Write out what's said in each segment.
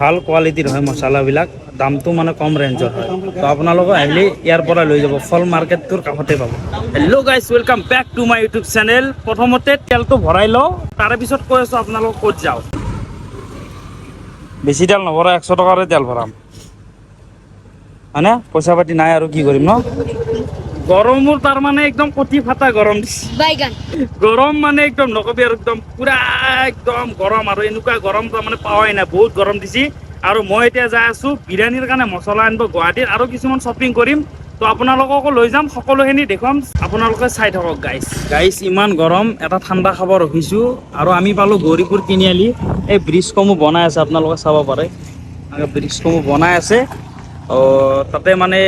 ভাল কোৱালিটিৰ হয় মছলাবিলাক, দামটো মানে কম ৰেঞ্জৰ হয়। তো আপোনালোকে আহিলে ইয়াৰ পৰা লৈ যাব, ফল মাৰ্কেটটোৰ কাষতে পাব। Hello' guys, welcome back to my YouTube channel. প্ৰথমতে তেলটো ভৰাই লওঁ, তাৰে পিছত কৈ আছোঁ আপোনালোক ক'ত যাওঁ। বেছি তেল নভৰাই 100 টকাৰে তেল ভৰাম, হয়নে? পইচা পাতি নাই আৰু কি কৰিম ন। গৰমৰ তাৰমানে একদম কটি ফাটা গৰম দিছে। গৰম মানে একদম নকবি আৰু, একদম পুৰা একদম গৰম, আৰু এনেকুৱা গৰম তাৰমানে পাৱাই নাই, বহুত গৰম দিছে। আৰু মই এতিয়া যাই আছোঁ বিৰিয়ানীৰ কাৰণে মছলা আনিব গুৱাহাটীত, আৰু কিছুমান শ্বপিং কৰিম। তো আপোনালোককো লৈ যাম, সকলোখিনি দেখুৱাম, আপোনালোকে চাই থাকক গাইছ। ইমান গৰম, এটা ঠাণ্ডা খাব ৰখিছোঁ। আৰু আমি পালোঁ গৌৰীপুৰ তিনিআলি, এই ব্ৰিজসমূহ বনাই আছে, আপোনালোকে চাব পাৰে। ব্ৰিজসমূহ বনাই আছে, তাতে মানে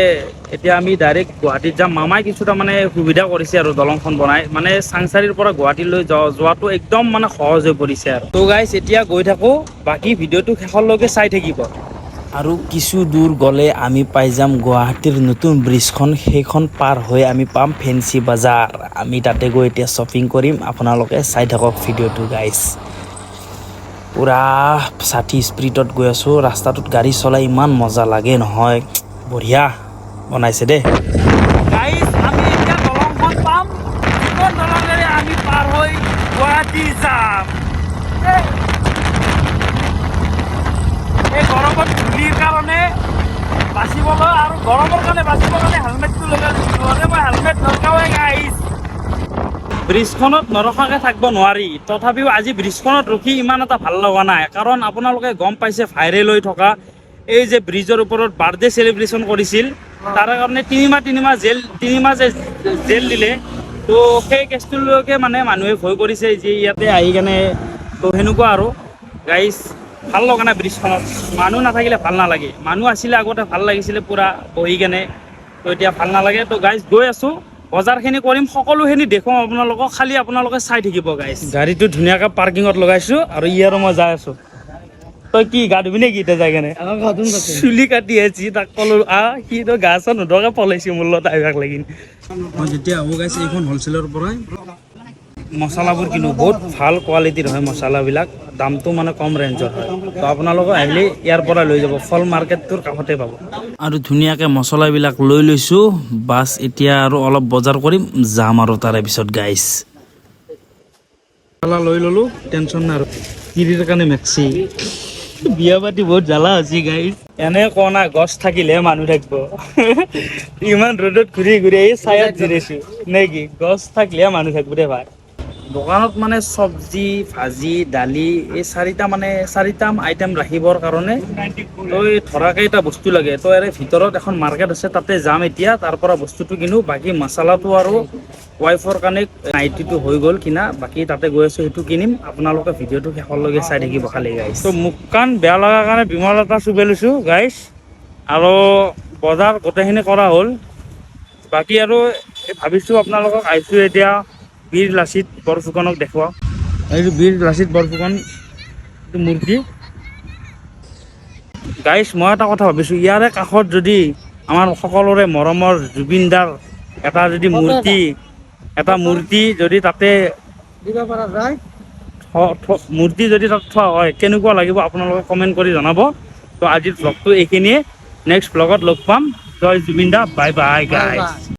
এতিয়া আমি ডাইৰেক্ট গুৱাহাটীত যাম। মামাই কিছু তাৰমানে সুবিধা কৰিছে আৰু দলংখন বনাই, মানে চাংচাৰিৰ পৰা গুৱাহাটীলৈ যোৱাটো একদম মানে সহজ হৈ পৰিছে আৰু। তো গাইছ এতিয়া গৈ থাকোঁ, বাকী ভিডিঅ'টো শেষলৈকে চাই থাকিব। আৰু কিছু দূৰ গ'লে আমি পাই যাম গুৱাহাটীৰ নতুন ব্ৰিজখন, সেইখন পাৰ হৈ আমি পাম ফেঞ্চি বজাৰ। আমি তাতে গৈ এতিয়া শ্বপিং কৰিম, আপোনালোকে চাই থাকক ভিডিঅ'টো গাইছ। পুৰা 60 স্পীডত গৈ আছোঁ, ৰাস্তাটোত গাড়ী চলাই ইমান মজা লাগে নহয়, বঢ়িয়া বনাইছে দেই গাইছ। আমি এতিয়া দলংখন পাম, যিখন দলঙেৰে আমি পাৰ হৈ গুৱাহাটী যাম। এই গৰমত ধূলিৰ কাৰণে বাচিবলৈ, আৰু গৰমৰ কাৰণে বাচিবৰ কাৰণে হেলমেটটো লগাইছোঁ, নহ'লে মই হেলমেট নলগাওঁৱে গাইছ। ব্ৰিজখনত নৰখাকৈ থাকিব নোৱাৰি, তথাপিও আজি ব্ৰিজখনত ৰখি ইমান এটা ভাল লগা নাই, কাৰণ আপোনালোকে গম পাইছে ভাইৰেল হৈ থকা এই যে ব্ৰিজৰ ওপৰত বাৰ্থডে চেলিব্ৰেশ্যন কৰিছিল, তাৰ কাৰণে তিনিমাহ যে জেল দিলে। তো সেই কেছটোলৈকে মানে মানুহে ভয় কৰিছে যে ইয়াতে আহি কেনে, তো সেনেকুৱা আৰু গাইছ। ভাল লগা নাই ব্ৰিজখনত, মানুহ নাথাকিলে ভাল নালাগে, মানুহ আছিলে আগতে ভাল লাগিছিলে পুৰা বহি কেনে, তো এতিয়া ভাল নালাগে। তো গাইছ গৈ আছোঁ, বজাৰখিনি কৰিম, সকলোখিনি দেখুৱাম আপোনালোকক, খালি আপোনালোকে চাই থাকিব গাইছ। গাড়ীটো ধুনীয়াকৈ পাৰ্কিঙত লগাইছোঁ, আৰু ই আৰু মই যাই আছোঁ। তই কি গা ধুবি নেকি এতিয়া যাই কেনে? চুলি কাটি আছি, তাক ক'লো সি তো গা চা নোধোৱাকৈ পলাইছে মোৰ লগত আহিবাক লাগি। মই যেতিয়া আহোঁ গাইছ, এইখন হ'লচেলৰ পৰাই মছলাবোৰ কিনো, বহুত ভাল কোৱালিটিৰ হয় মছলাবিলাক, দামটো মানে কম ৰেঞ্জৰ হয়। তো আপোনালোকে আহিলে ইয়াৰ পৰা লৈ যাব, ফল মাৰ্কেটটোৰ কাষতে পাব। আৰু ধুনীয়াকৈ মছলাবিলাক লৈ লৈছোঁ, বাছ এতিয়া আৰু অলপ বজাৰ কৰিম, যাম আৰু তাৰে পিছত গাইছ। মছলা লৈ ল'লোঁ, টেনশ্যন নাই আৰু। তিৰিৰ কাৰণে মেক্সি, বিয়া পাতি বহুত জ্বালা হৈছে গাইছ। এনে কোৱা নাই, গছ থাকিলেহে মানুহ থাকিব। ইমান ৰ'দত ঘূৰি ঘূৰি এই ছায়াত জিৰাইছোঁ নে কি? গছ থাকিলেহে মানুহ থাকিব দে ভাই। দোকানত মানে চব্জি, ভাজি, দালি, এই চাৰিটা আইটেম ৰাখিবৰ কাৰণে তই ধৰাকেইটা বস্তু লাগে। তো ইয়াৰে ভিতৰত এখন মাৰ্কেট আছে, তাতে যাম এতিয়া, তাৰ পৰা বস্তুটো কিনো। বাকী মছলাটো আৰু ৱাইফৰ কাৰণে নাইটিটো হৈ গ'ল কিনা, বাকী তাতে গৈ আছোঁ, সেইটো কিনিম। আপোনালোকে ভিডিঅ'টো শেষলৈকে চাই থাকিব খালি গাইছ। তো মুখ কান বেয়া লগাৰ কাৰণে বিমল এটা চুবাই লৈছোঁ গাইছ, আৰু বজাৰ গোটেইখিনি কৰা হ'ল। বাকী আৰু ভাবিছোঁ আপোনালোকক আহিছোঁ এতিয়া বীৰ লাচিত বৰফুকনক দেখুৱাওঁ। এইটো বীৰ লাচিত বৰফুকন, এইটো মূৰ্তি গাইছ। মই এটা কথা ভাবিছোঁ, ইয়াৰে কাষত যদি আমাৰ সকলোৰে মৰমৰ জুবিন দাৰ এটা যদি মূৰ্তি যদি তাতে দিব পৰা যায়, মূৰ্তি যদি তাত থোৱা হয়, কেনেকুৱা লাগিব আপোনালোকে কমেণ্ট কৰি জনাব। তো আজিৰ ভ্লগটো এইখিনিয়ে, নেক্সট ভ্লগত লগ পাম। জয় জুবিন দা, বাই বাই গাইছ।